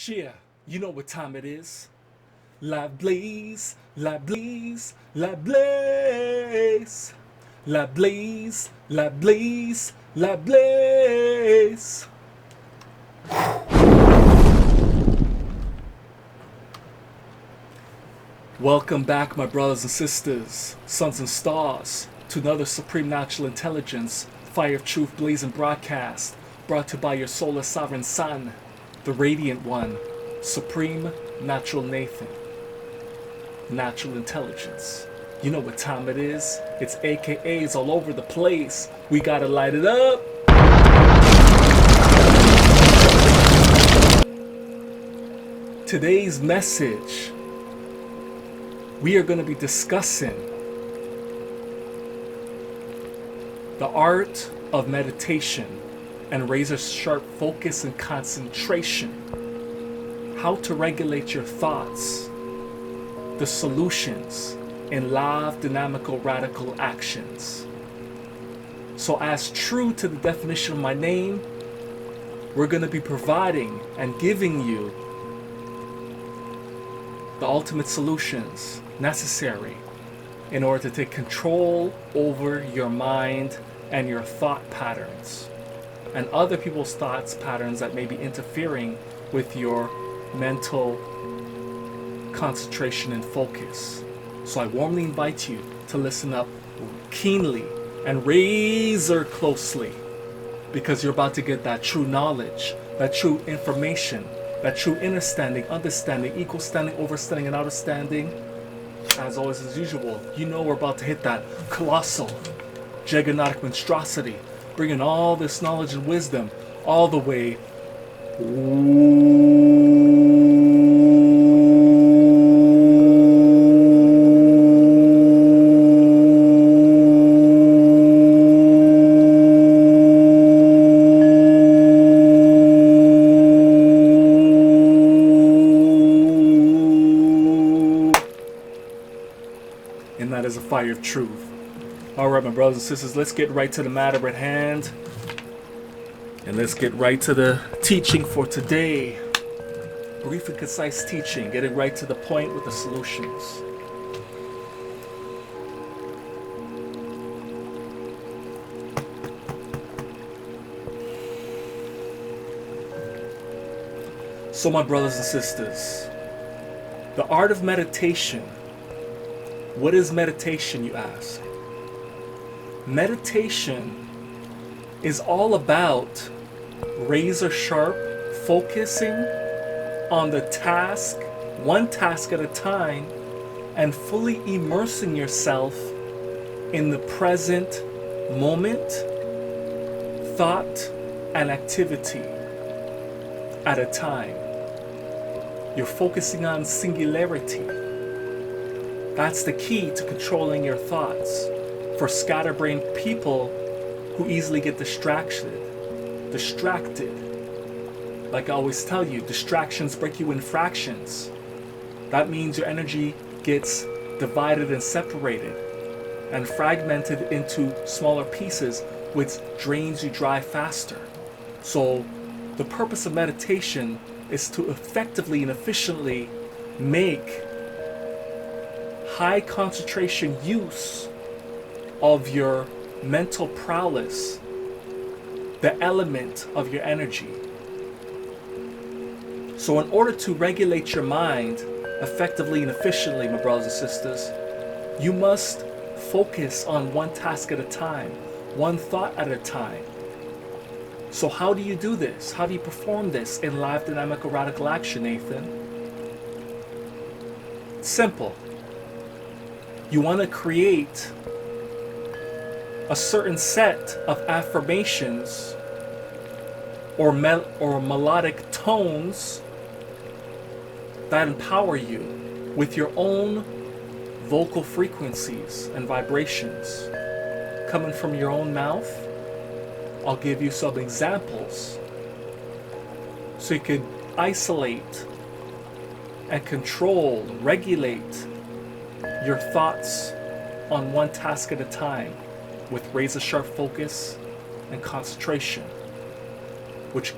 Yeah, you know what time it is. La blaze, la blaze, la blaze. La blaze, la blaze, la blaze. Welcome back, my brothers and sisters, sons and stars, to another Supreme Natural Intelligence, Fire of Truth Blazing broadcast, brought to you by your solar sovereign son, the Radiant One, Supreme Natural Nathan. Natural Intelligence. You know what time it is. It's AKAs all over the place. We gotta light it up. Today's message, we are going to be discussing the art of meditation and razor sharp focus and concentration. How to regulate your thoughts. The solutions in live dynamical radical actions. So as true to the definition of my name, we're going to be providing and giving you the ultimate solutions necessary in order to take control over your mind and your thought patterns and other people's thoughts patterns that may be interfering with your mental concentration and focus. So I warmly invite you to listen up keenly and razor closely, because you're about to get that true knowledge, that true information, that true understanding, equal standing, overstanding, and understanding. As always, as usual, you know we're about to hit that colossal, gigantic monstrosity, bringing all this knowledge and wisdom all the way. And that is a fire of truth. Alright, my brothers and sisters, let's get right to the matter at hand. And let's get right to the teaching for today. Brief and concise teaching, getting right to the point with the solutions. So, my brothers and sisters, the art of meditation. What is meditation, you ask? Meditation is all about razor sharp focusing on the task, one task at a time, and fully immersing yourself in the present moment, thought, and activity at a time. You're focusing on singularity. That's the key to controlling your thoughts. For scatterbrained people who easily get distracted. Like I always tell you, distractions break you in fractions. That means your energy gets divided and separated and fragmented into smaller pieces, which drains you dry faster. So the purpose of meditation is to effectively and efficiently make high concentration use of your mental prowess, the element of your energy. So in order to regulate your mind effectively and efficiently, my brothers and sisters, you must focus on one task at a time, one thought at a time. So how do you do this? How do you perform this in live dynamical radical action, Nathan? Simple. You want to create a certain set of affirmations or melodic tones that empower you with your own vocal frequencies and vibrations coming from your own mouth. I'll give you some examples so you could isolate and control, regulate your thoughts on one task at a time with razor sharp focus and concentration, which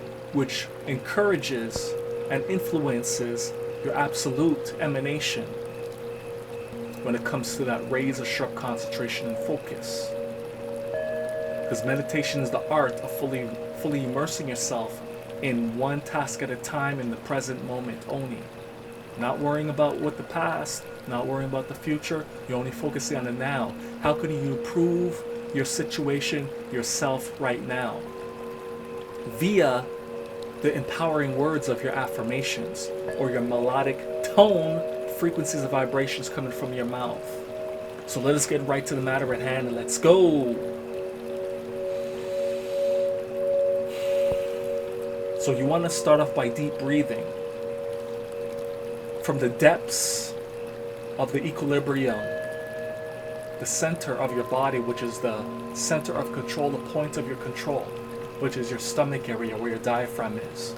encourages and influences your absolute emanation when it comes to that razor sharp concentration and focus. Because meditation is the art of fully immersing yourself in one task at a time in the present moment only. Not worrying about what the past, not worrying about the future, you're only focusing on the now. How can you improve your situation, yourself right now? Via the empowering words of your affirmations or your melodic tone, frequencies of vibrations coming from your mouth. So let us get right to the matter at hand and let's go. So you want to start off by deep breathing from the depths of the equilibrium, the center of your body, which is the center of control, the point of your control, which is your stomach area where your diaphragm is,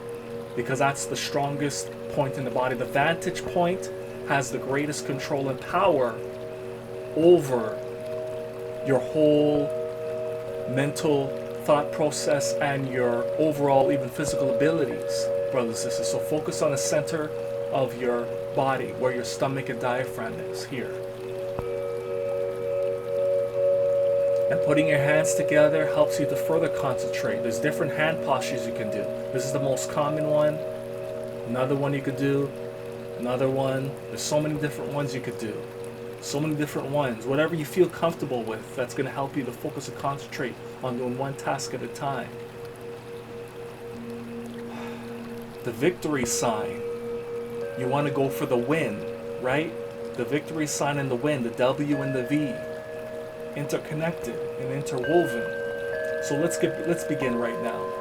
because that's the strongest point in the body. The vantage point has the greatest control and power over your whole mental thought process and your overall even physical abilities, brothers and sisters. So focus on the center of your body where your stomach and diaphragm is, here. And putting your hands together helps you to further concentrate. There's different hand postures you can do. This is the most common one. Another one you could do. Another one. There's so many different ones you could do. So many different ones. Whatever you feel comfortable with, that's going to help you to focus and concentrate on doing one task at a time. The victory sign. You want to go for the win, right? The victory sign and the win, the W and the V. Interconnected and interwoven. So let's begin right now.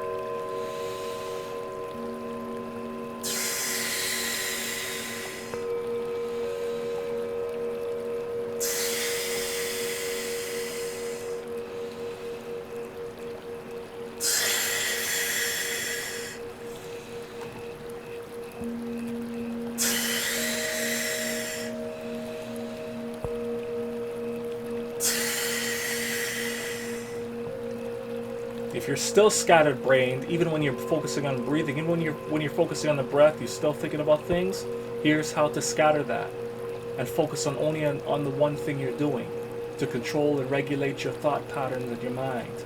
If you're still scattered-brained, even when you're focusing on breathing, even when you're focusing on the breath, you're still thinking about things, here's how to scatter that and focus on only on the one thing you're doing to control and regulate your thought patterns in your mind.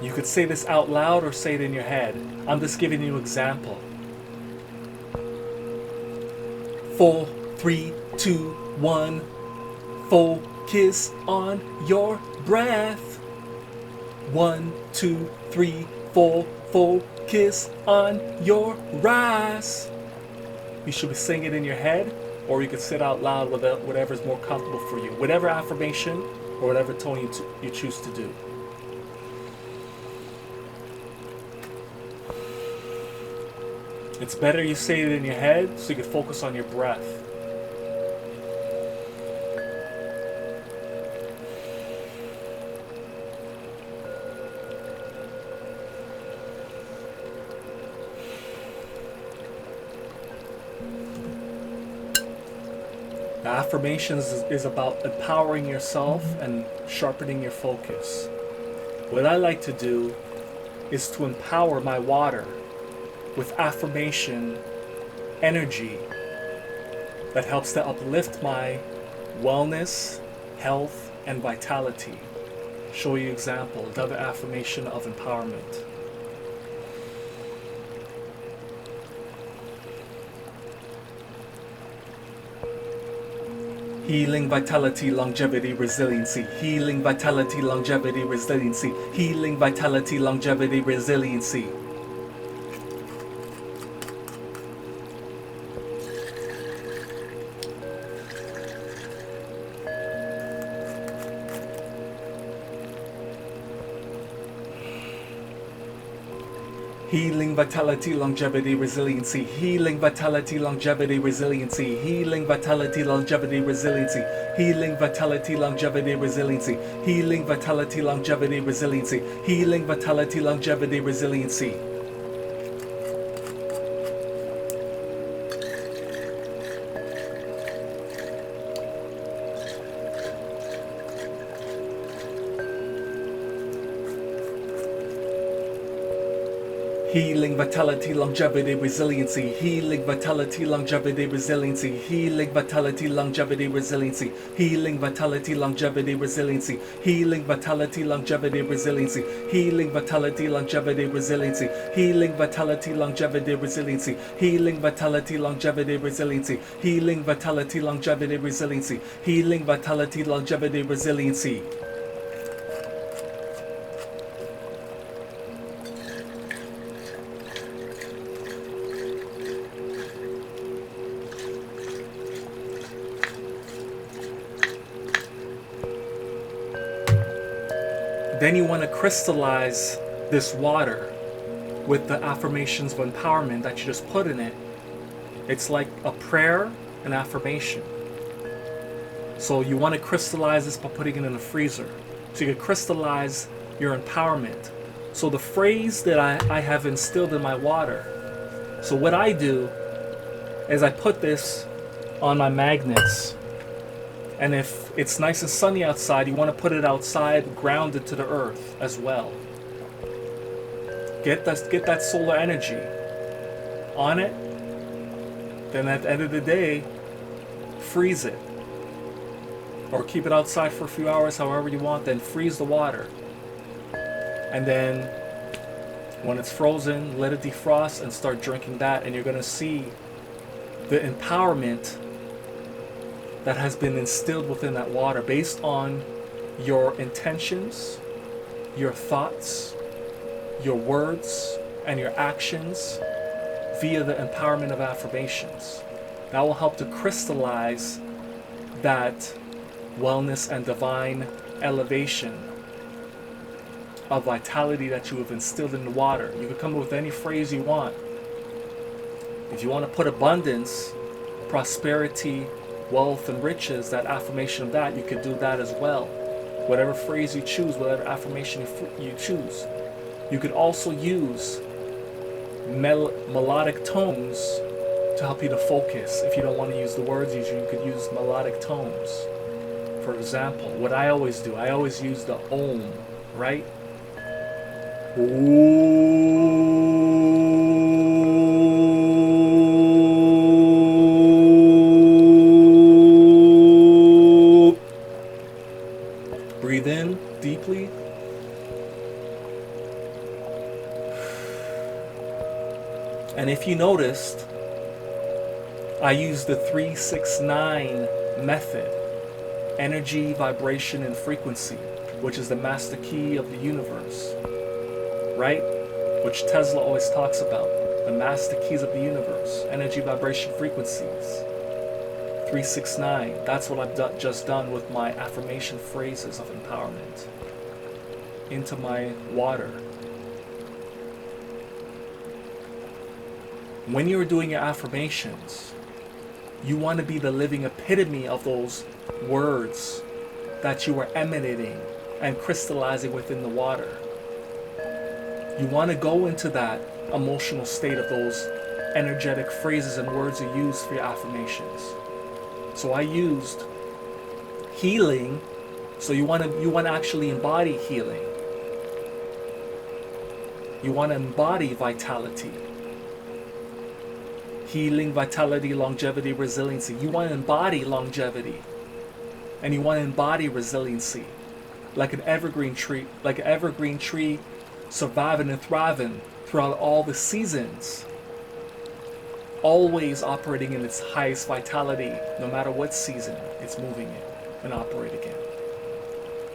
You could say this out loud or say it in your head. I'm just giving you an example. 4, 3, 2, 1. Focus on your breath. 1, 2, 3, 4. Focus on your rise. You should be saying it in your head, or you could say it out loud with whatever is more comfortable for you. Whatever affirmation or whatever tone you choose to do. It's better you say it in your head so you can focus on your breath. The affirmations is about empowering yourself and sharpening your focus. What I like to do is to empower my water with affirmation energy that helps to uplift my wellness, health, and vitality. Show you example, another affirmation of empowerment. Healing, vitality, longevity, resiliency. Healing, vitality, longevity, resiliency. Healing, vitality, longevity, resiliency. Healing, vitality, longevity, resiliency. Healing, vitality, longevity, resiliency. Healing, vitality, longevity, resiliency. Healing, vitality, longevity, resiliency. Healing, vitality, longevity, resiliency. Healing, vitality, longevity, resiliency. Healing, vitality, longevity, resiliency. Healing, vitality, longevity, resiliency. Healing, vitality, longevity, resiliency. Healing, vitality, longevity, resiliency. Healing, vitality, longevity, resiliency. Healing, vitality, longevity, resiliency. Healing, vitality, longevity, resiliency. Healing, vitality, longevity, resiliency. Healing, vitality, longevity, resiliency. Healing, vitality, longevity, resiliency. Then you want to crystallize this water with the affirmations of empowerment that you just put in it. It's like a prayer and affirmation. So you want to crystallize this by putting it in a freezer. So you can crystallize your empowerment. So the phrase that I have instilled in my water. So what I do is I put this on my magnets. And if it's nice and sunny outside, you want to put it outside, grounded to the earth as well. Get that solar energy on it. Then at the end of the day, freeze it. Or keep it outside for a few hours, however you want, then freeze the water. And then when it's frozen, let it defrost and start drinking that, and you're going to see the empowerment that has been instilled within that water based on your intentions, your thoughts, your words, and your actions via the empowerment of affirmations. That will help to crystallize that wellness and divine elevation of vitality that you have instilled in the water. You can come up with any phrase you want. If you want to put abundance, prosperity, wealth, and riches, that affirmation of that, you could do that as well. Whatever phrase you choose, whatever affirmation you choose. You could also use melodic tones to help you to focus. If you don't want to use the words, you could use melodic tones. For example, what I always do, I always use the Om, right? Breathe in deeply. And if you noticed, I use the 369 method, energy, vibration, and frequency, which is the master key of the universe, right? Which Tesla always talks about, the master keys of the universe, energy, vibration, frequencies. 369, that's what I've just done with my affirmation phrases of empowerment into my water. When you're doing your affirmations, you want to be the living epitome of those words that you are emanating and crystallizing within the water. You want to go into that emotional state of those energetic phrases and words you use for your affirmations. So I used healing. So you want to actually embody healing. You want to embody vitality. Healing, vitality, longevity, resiliency. You want to embody longevity. And you want to embody resiliency. Like an evergreen tree, surviving and thriving throughout all the seasons. Always operating in its highest vitality, no matter what season it's moving in and operating in.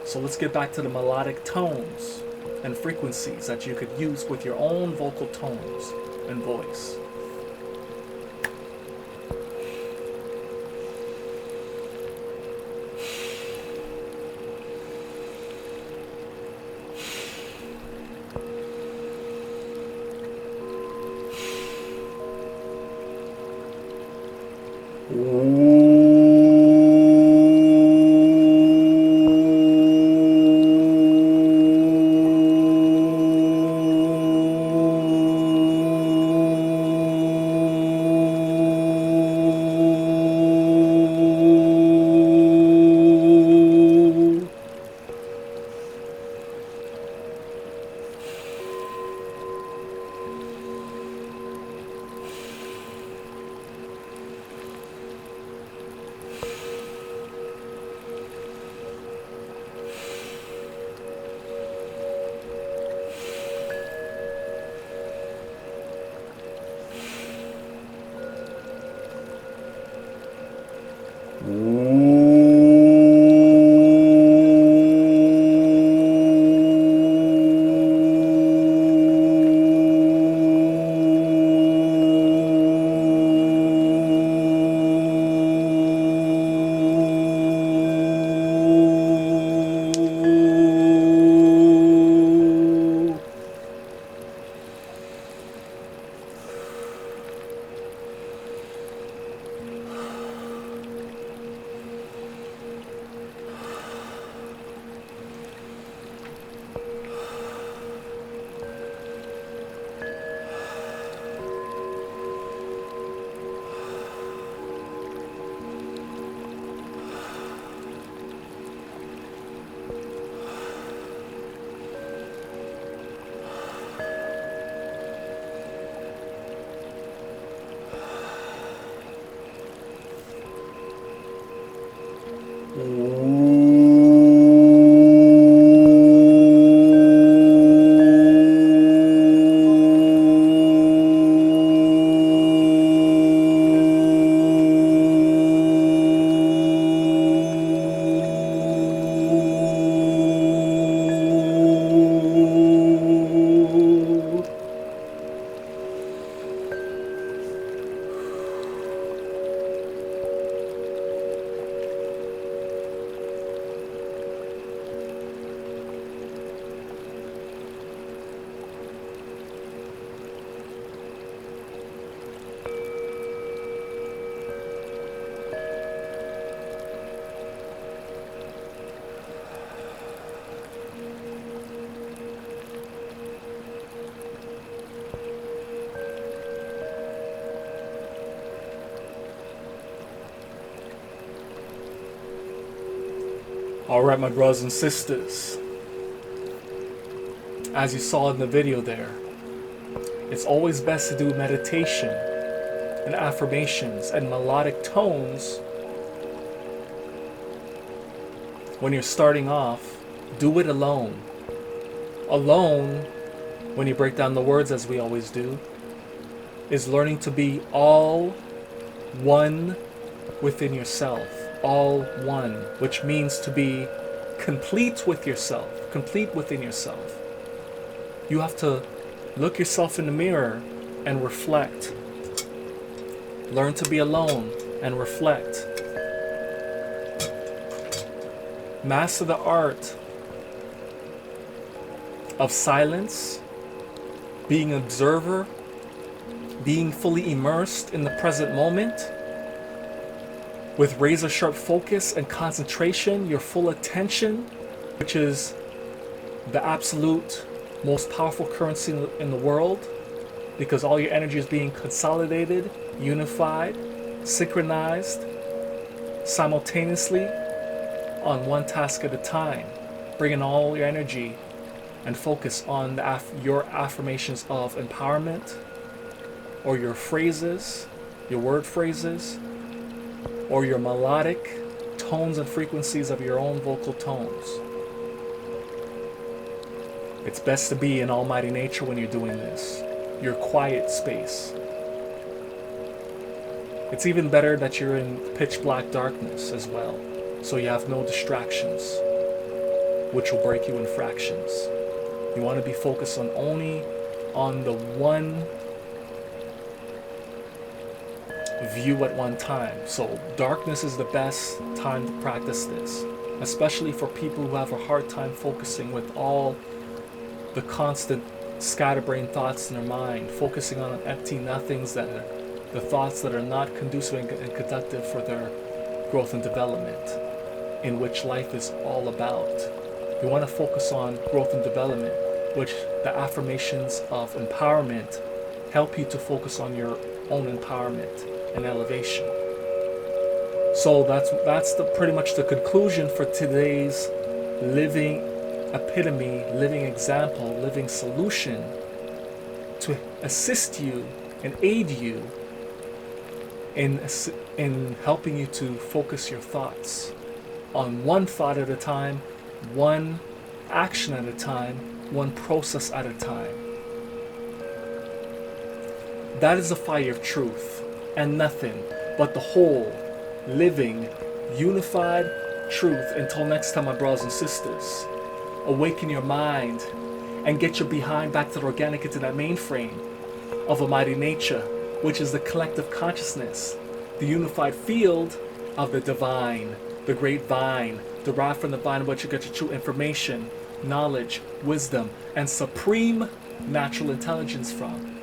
So let's get back to the melodic tones and frequencies that you could use with your own vocal tones and voice. Alright, my brothers and sisters, as you saw in the video there, it's always best to do meditation and affirmations and melodic tones when you're starting off. Do it alone. Alone, when you break down the words as we always do, is learning to be all one within yourself. All one, which means to be complete with yourself, complete within yourself. You have to look yourself in the mirror and reflect. Learn to be alone and reflect. Master the art of silence, being an observer, being fully immersed in the present moment. With razor sharp focus and concentration, your full attention, which is the absolute most powerful currency in the world, because all your energy is being consolidated, unified, synchronized, simultaneously on one task at a time, bringing all your energy and focus on your affirmations of empowerment, or your phrases, your word phrases, or your melodic tones and frequencies of your own vocal tones. It's best to be in almighty nature when you're doing this, your quiet space. It's even better that you're in pitch black darkness as well, so you have no distractions, which will break you in fractions. You want to be focused on only on the one view at one time. So darkness is the best time to practice this, especially for people who have a hard time focusing with all the constant scatterbrained thoughts in their mind, focusing on empty nothings, that are the thoughts that are not conducive and conductive for their growth and development, in which life is all about. You want to focus on growth and development, which the affirmations of empowerment help you to focus on your own empowerment and elevation. So that's pretty much the conclusion for today's living epitome, living example, living solution to assist you and aid you in helping you to focus your thoughts on one thought at a time, one action at a time, one process at a time. That is the fire of truth, and nothing but the whole, living, unified truth. Until next time, my brothers and sisters, awaken your mind and get your behind back to the organic, into that mainframe of a mighty nature, which is the collective consciousness, the unified field of the divine, the great vine, derived from the vine, in which you get your true information, knowledge, wisdom, and supreme natural intelligence from.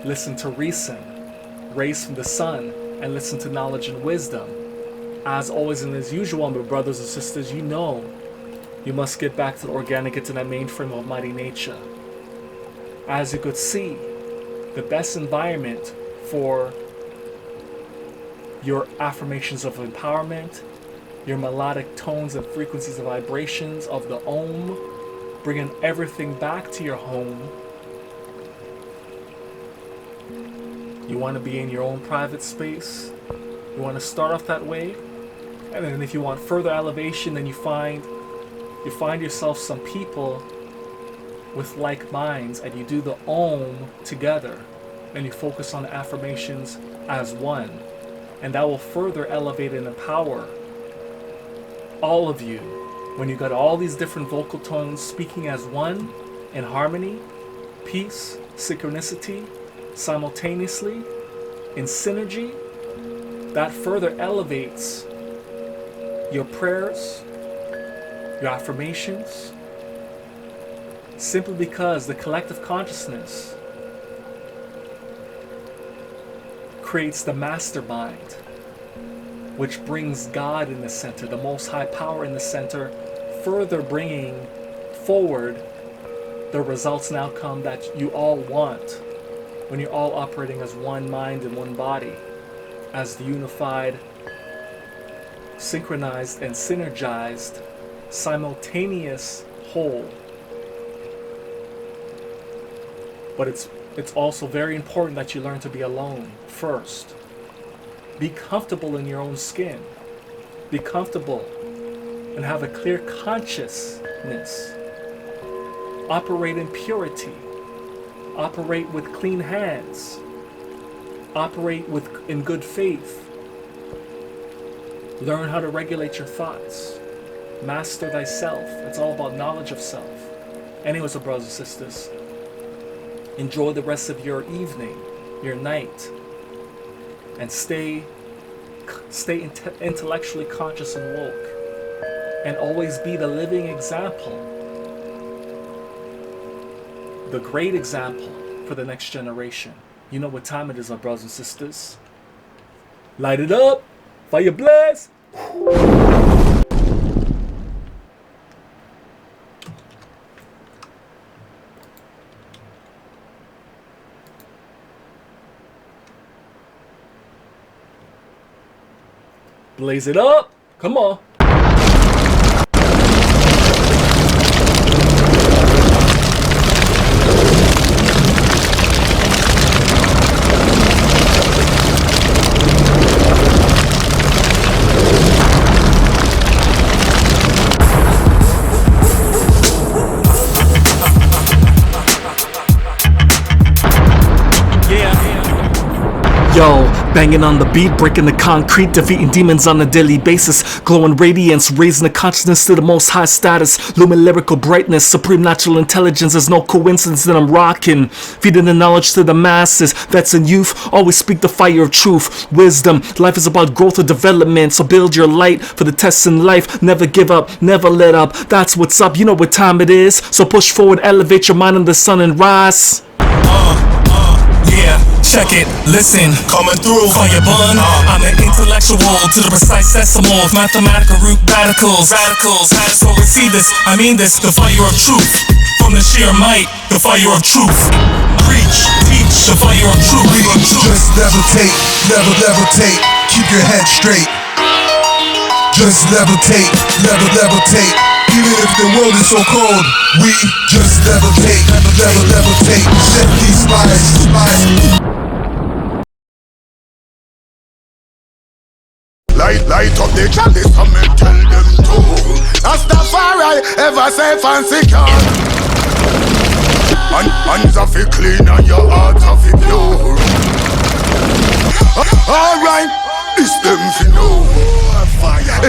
Listen to reason, rays from the sun, and listen to knowledge and wisdom. As always and as usual, my brothers and sisters, you know you must get back to the organic, into that mainframe of mighty nature. As you could see, the best environment for your affirmations of empowerment, your melodic tones and frequencies of vibrations of the Om, bringing everything back to your home. You want to be in your own private space. You want to start off that way, and then if you want further elevation, then you find yourself some people with like minds, and you do the Om together, and you focus on affirmations as one, and that will further elevate and empower all of you when you got all these different vocal tones speaking as one, in harmony, peace, synchronicity, simultaneously, in synergy. That further elevates your prayers, your affirmations, simply because the collective consciousness creates the mastermind, which brings God in the center, the most high power in the center, further bringing forward the results and outcome that you all want when you're all operating as one mind and one body, as the unified, synchronized, and synergized simultaneous whole. But it's also very important that you learn to be alone first. Be comfortable in your own skin. Be comfortable and have a clear consciousness. Operate in purity. Operate with clean hands. Operate in good faith. Learn how to regulate your thoughts. Master thyself. It's all about knowledge of self. Anyways, brothers and sisters, enjoy the rest of your evening, your night, and stay intellectually conscious and woke, and always be the living example, the great example for the next generation. You know what time it is, my brothers and sisters. Light it up, fire blast. Blaze it up. Come on. Yo, banging on the beat, breaking the concrete, defeating demons on a daily basis, glowing radiance, raising the consciousness to the most high status, Lumen lyrical brightness, supreme natural intelligence. There's no coincidence that I'm rocking, feeding the knowledge to the masses. Vets and youth always speak the fire of truth, wisdom. Life is about growth or development, so build your light for the tests in life. Never give up, never let up. That's what's up. You know what time it is, so push forward, elevate your mind in the sun and rise. Yeah, check it, listen, coming through, fire bun. I'm an intellectual to the precise decimals, mathematical root radicals. So receive this, I mean this, the fire of truth. From the sheer might, the fire of truth. Preach, teach, the fire of truth. Just levitate, levitate, keep your head straight. Just levitate, levitate. Even if the world is so cold, we just levitate, levitate. Set these spies. Light up the chalice and me tell them to. Rastafari ever safe and secure. Hands are fi clean and your heart are fi pure. Alright, this them fi know. Fire.